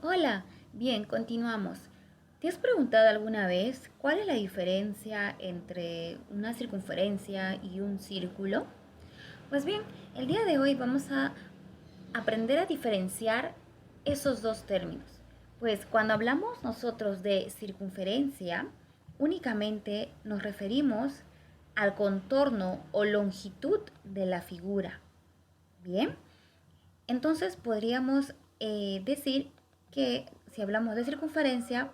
Hola, bien, continuamos. ¿Te has preguntado alguna vez cuál es la diferencia entre una circunferencia y un círculo? Pues bien, el día de hoy vamos a aprender a diferenciar esos dos términos. Pues cuando hablamos nosotros de circunferencia, únicamente nos referimos al contorno o longitud de la figura. Bien, entonces podríamos decir que si hablamos de circunferencia,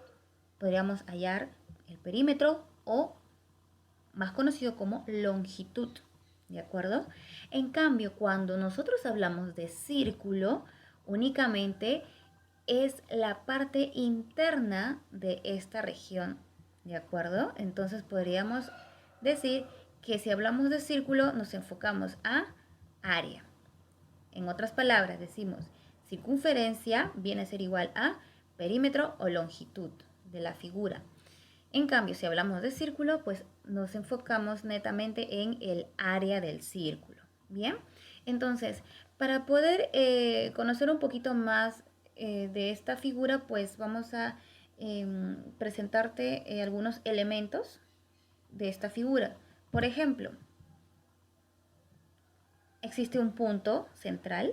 podríamos hallar el perímetro o más conocido como longitud. ¿De acuerdo? En cambio, cuando nosotros hablamos de círculo, únicamente es la parte interna de esta región. ¿De acuerdo? Entonces podríamos decir que si hablamos de círculo nos enfocamos a área. En otras palabras, decimos circunferencia viene a ser igual a perímetro o longitud de la figura. En cambio, si hablamos de círculo, pues nos enfocamos netamente en el área del círculo. Bien, entonces, para poder conocer un poquito más de esta figura, pues vamos a presentarte algunos elementos de esta figura. Por ejemplo, existe un punto central.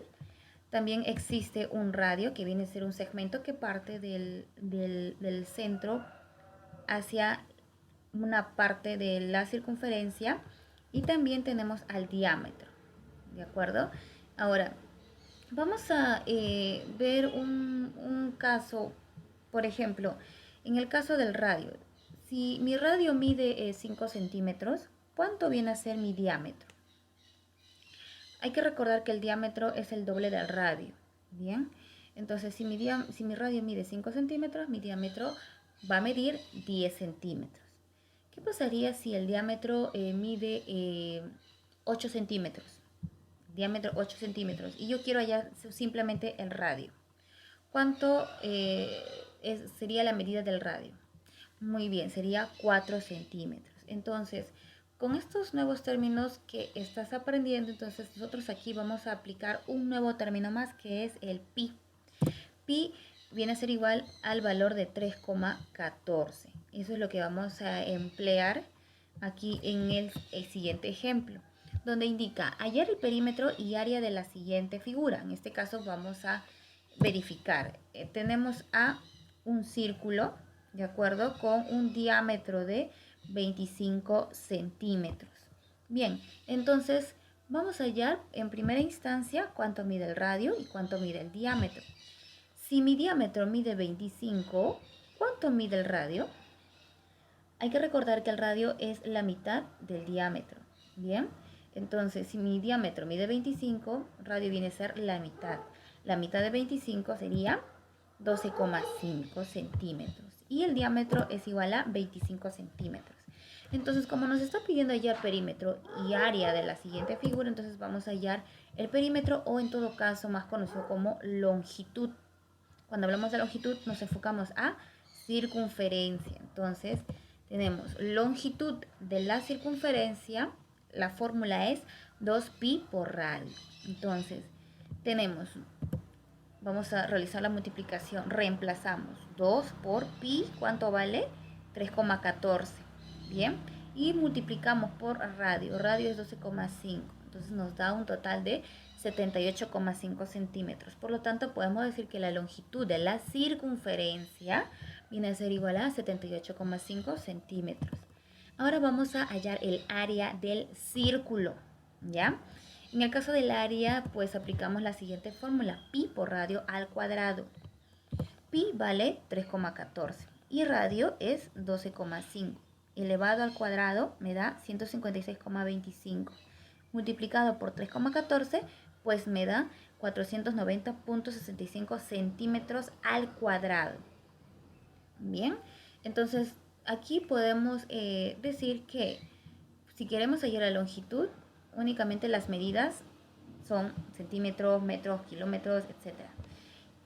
También existe un radio, que viene a ser un segmento que parte del centro hacia una parte de la circunferencia. Y también tenemos al diámetro. ¿De acuerdo? Ahora, vamos a ver un caso, por ejemplo, en el caso del radio. Si mi radio mide 5 centímetros, ¿cuánto viene a ser mi diámetro? Hay que recordar que el diámetro es el doble del radio. Bien, entonces si mi radio mide 5 centímetros, mi diámetro va a medir 10 centímetros. ¿Qué pasaría si el diámetro mide 8 centímetros? Diámetro 8 centímetros. Y yo quiero hallar simplemente el radio. ¿Cuánto sería la medida del radio? Muy bien, sería 4 centímetros. Entonces, con estos nuevos términos que estás aprendiendo, entonces nosotros aquí vamos a aplicar un nuevo término más que es el pi. Pi viene a ser igual al valor de 3,14. Eso es lo que vamos a emplear aquí en el siguiente ejemplo, donde indica hallar el perímetro y área de la siguiente figura. En este caso vamos a verificar. Tenemos a un círculo, ¿de acuerdo? Con un diámetro de 25 centímetros. Bien, entonces vamos a hallar en primera instancia cuánto mide el radio y cuánto mide el diámetro. Si mi diámetro mide 25, ¿cuánto mide el radio? Hay que recordar que el radio es la mitad del diámetro. Bien, entonces si mi diámetro mide 25, radio viene a ser la mitad. La mitad de 25 sería 12,5 centímetros. Y el diámetro es igual a 25 centímetros. Entonces, como nos está pidiendo hallar perímetro y área de la siguiente figura, entonces vamos a hallar el perímetro o en todo caso más conocido como longitud. Cuando hablamos de longitud nos enfocamos a circunferencia. Entonces, tenemos longitud de la circunferencia, la fórmula es 2pi por radio. Entonces, tenemos, vamos a realizar la multiplicación, reemplazamos 2 por pi, ¿cuánto vale? 3,14. Bien, y multiplicamos por radio, radio es 12,5. Entonces nos da un total de 78,5 centímetros. Por lo tanto, podemos decir que la longitud de la circunferencia viene a ser igual a 78,5 centímetros. Ahora vamos a hallar el área del círculo, ¿ya? En el caso del área, pues aplicamos la siguiente fórmula, pi por radio al cuadrado. Pi vale 3,14 y radio es 12,5. Elevado al cuadrado me da 156,25. Multiplicado por 3,14, pues me da 490,65 centímetros al cuadrado. Bien, entonces aquí podemos decir que si queremos hallar la longitud, únicamente las medidas son centímetros, metros, kilómetros, etc.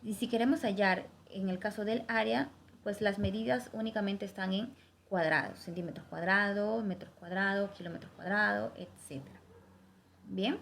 Y si queremos hallar en el caso del área, pues las medidas únicamente están en cuadrados, centímetros cuadrados, metros cuadrados, kilómetros cuadrados, etc. Bien,